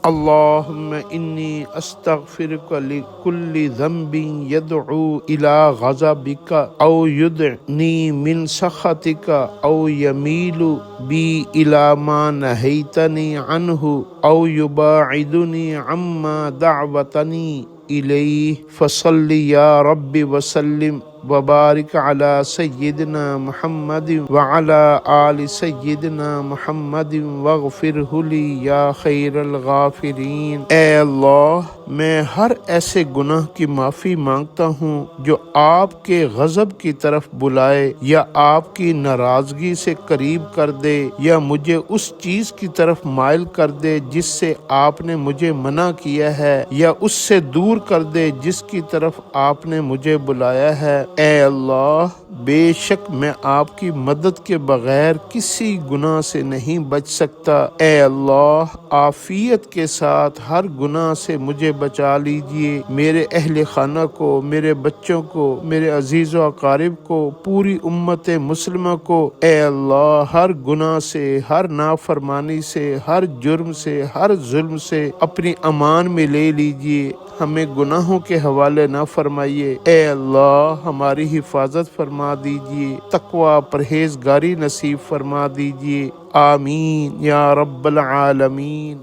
اللہم انی استغفرک لکل ذنب یدعو الی غضبک او یدعنی من سخطک او یمیل بی الی ما نہیتنی عنہ او یباعدنی عما دعوتنی الیہ فصلی یا رب وسلم وبارک علی سیدنا محمد وعلی آل سیدنا محمد واغفرہ لی یا خیر الغافرین۔ اے اللہ، میں ہر ایسے گناہ کی معافی مانگتا ہوں جو آپ کے غضب کی طرف بلائے یا آپ کی ناراضگی سے قریب کر دے یا مجھے اس چیز کی طرف مائل کر دے جس سے آپ نے مجھے منع کیا ہے یا اس سے دور کر دے جس کی طرف آپ نے مجھے بلایا ہے۔ اے اللہ، بے شک میں آپ کی مدد کے بغیر کسی گناہ سے نہیں بچ سکتا۔ اے اللہ، عافیت کے ساتھ ہر گناہ سے مجھے بچا لیجئے، میرے اہل خانہ کو، میرے بچوں کو، میرے عزیز و اقارب کو، پوری امت مسلمہ کو۔ اے اللہ، ہر گناہ سے، ہر نافرمانی سے، ہر جرم سے، ہر ظلم سے اپنی امان میں لے لیجئے، ہمیں گناہوں کے حوالے نہ فرمائیے۔ اے اللہ، ہماری حفاظت فرما دیجئے، تقوی پرہیزگاری نصیب فرما دیجئے، آمین یا رب العالمین۔